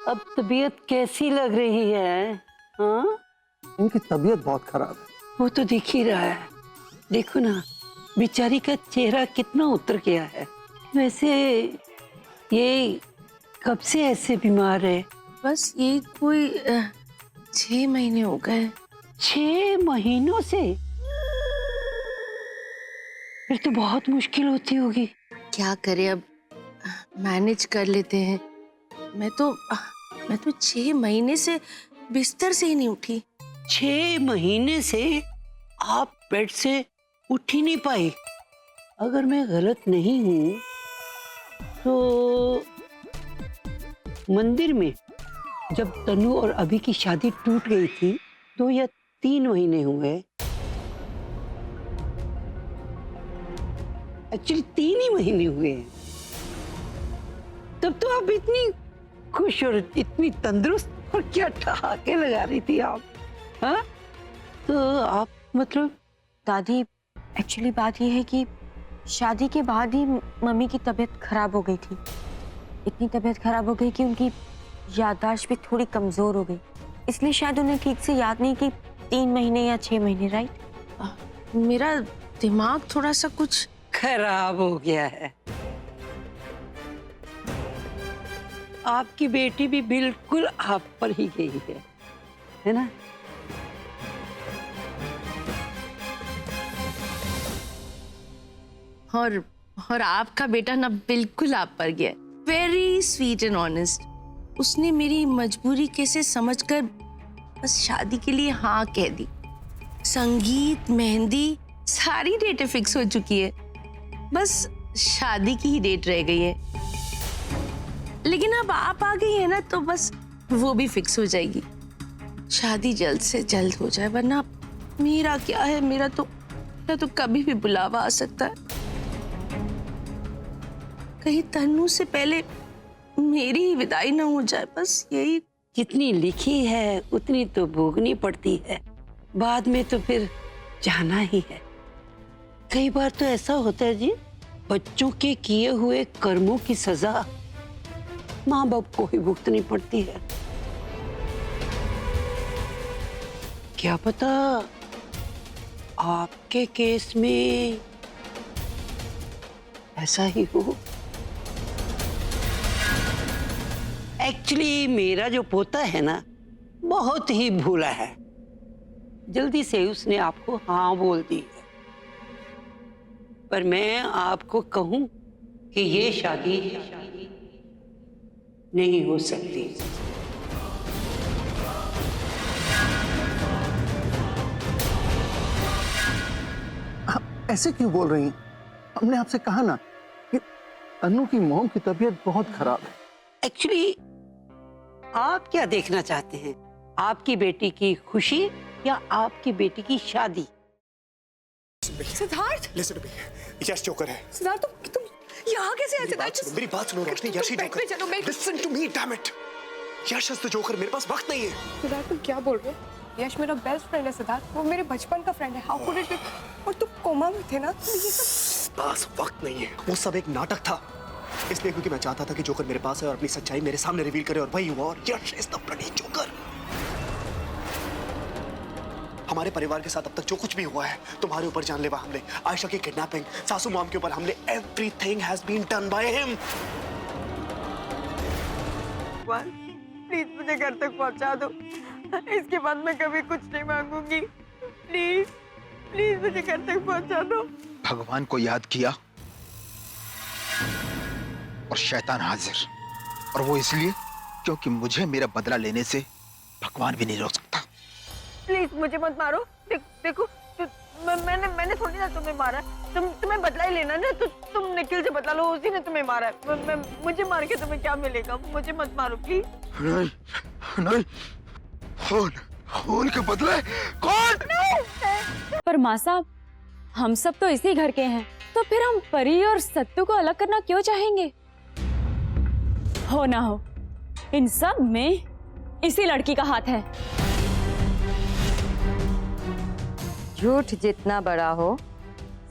अब तबीयत कैसी लग रही है? हाँ, इनकी तबीयत बहुत खराब है। वो तो दिख ही रहा है। देखो ना, बेचारी का चेहरा कितना उतर गया है। वैसे ये कब से ऐसे बीमार है? बस ये कोई 6 महीने हो गए। 6 महीनों से? फिर तो बहुत मुश्किल होती होगी। क्या करें अब, मैनेज कर लेते हैं। मैं तो 6 महीने से बिस्तर से ही नहीं उठी। 6 महीने से आप बेड से उठ ही नहीं पाई। अगर मैं गलत नहीं हूं तो मंदिर में जब तनु और अभी की शादी टूट गई थी 2 या 3 महीने हुए। एक्चुअली 3 ही महीने हुए हैं। तब तो आप इतनी खुश और इतनी तंदुरुस्त और क्या ठहाके लगा रही थी आप। हाँ, तो आप मतलब दादी, एक्चुअली बात यह है कि शादी के बाद ही मम्मी की तबीयत खराब हो गई थी। इतनी तबीयत खराब हो गई कि उनकी याददाश्त भी थोड़ी कमजोर हो गई, इसलिए शायद उन्हें ठीक से याद नहीं कि 3 महीने या 6 महीने। राइट? मेरा दिमाग थोड़ा सा कुछ खराब हो गया है। आपकी बेटी भी बिल्कुल आप पर ही गई है ना? और आपका बेटा ना बिल्कुल आप पर गया। Very sweet and honest. उसने मेरी मजबूरी कैसे समझकर बस शादी के लिए हाँ कह दी। संगीत, मेहंदी, सारी डेटें फिक्स हो चुकी है। बस शादी की ही डेट रह गई है। लेकिन अब आप आ गई है ना, तो बस वो भी फिक्स हो जाएगी। शादी जल्द से जल्द हो जाए, वरना मेरा क्या है, मेरा तो कभी भी बुलावा आ सकता है। कहीं तन्नू से पहले मेरी ही विदाई ना हो जाए, बस यही। जितनी लिखी है उतनी तो भोगनी पड़ती है, बाद में तो फिर जाना ही है। कई बार तो ऐसा होता है जी, बच्चों के किए हुए कर्मों की सजा माँ बाप को ही भुगतनी पड़ती है। क्या पता आपके केस में ऐसा ही हो। एक्चुअली मेरा जो पोता है ना, बहुत ही भोला है। जल्दी से उसने आपको हाँ बोल दी है। पर मैं आपको कहूं कि ये शादी नहीं हो सकती। आप ऐसे क्यों बोल रही हैं? हमने आपसे कहा ना कि तन्नू की मॉम की तबीयत बहुत खराब है। एक्चुअली आप क्या देखना चाहते हैं? आपकी बेटी की खुशी या आपकी बेटी की शादी? Siddharth, listen to me, Yash joker है। सिद्धार्थ, तुम यहाँ कैसे आए? सिद्धार्थ, मेरी बात सुनो रोशनी, यश ही जोकर। चलो, मैं listen to me, damn it. Yash is the joker, मेरे पास वक्त नहीं है। सिद्धार्थ, तुम क्या बोल रहे हो? यश मेरा बेस्ट फ्रेंड है सिद्धार्थ, वो मेरे बचपन का फ्रेंड है। How could it be? और तुम कोमा में थे ना, तो ये सब पास वक्त नहीं है। वो सब एक नाटक था, इसलिए क्योंकि मैं चाहता था कि जोकर मेरे पास है और अपनी सच्चाई मेरे सामने रिवील करे, और वही हुआ। और यश इज द ब्लडी जोकर। हमारे परिवार के साथ अब तक जो कुछ भी हुआ है, तुम्हारे ऊपर जानलेवा हमले, आयशा की किडनैपिंग, सासू मॉम के ऊपर हमले, everything has been done by him. Please मुझे घर तक पहुंचा दो। इसके बाद मैं कभी कुछ नहीं मांगूंगी। प्लीज प्लीज मुझे घर तक पहुंचा दो। भगवान को याद किया और शैतान हाजिर, और वो इसलिए क्योंकि मुझे मेरा बदला लेने से भगवान भी नहीं रोक सकता। प्लीज मुझे मत मारो। देखो मैंने थोड़ी ना तुम्हें मारा। तुम्हें बदला ही लेना ना, तो तुम निखिल से बदला लो, उसी ने तुम्हें मारा है। मुझे मार के तुम्हें क्या मिलेगा? मुझे मत मारो प्लीज। नहीं नहीं, खून के बदले कौन? पर माँ साहब, हम सब तो इसी घर के हैं, तो फिर हम परी और सत्तू को अलग करना क्यों चाहेंगे? हो ना हो, इन सब में इसी लड़की का हाथ है। झूठ जितना बड़ा हो,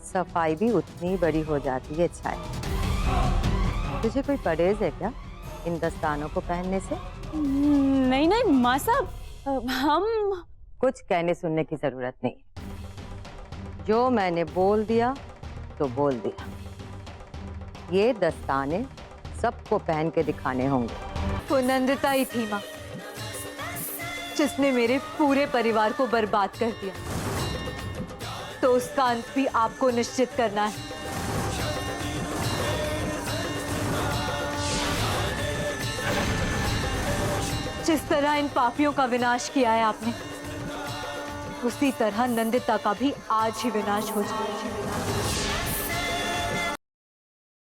सफाई भी उतनी बड़ी हो जाती है। छाया, तुझे कोई परहेज है क्या? इन दस्तानों को पहनने से? नहीं नहीं माँ साहब, हम कुछ कहने सुनने की जरूरत नहीं। जो मैंने बोल दिया तो बोल दिया। ये दस्ताने सबको पहन के दिखाने होंगे। वो नंदिता ही थी माँ, जिसने मेरे पूरे परिवार को बर्बाद कर दिया। तो उसका अंत भी आपको निश्चित करना है। जिस तरह इन पापियों का विनाश किया है आपने, उसी तरह नंदिता का भी आज ही विनाश हो जाए।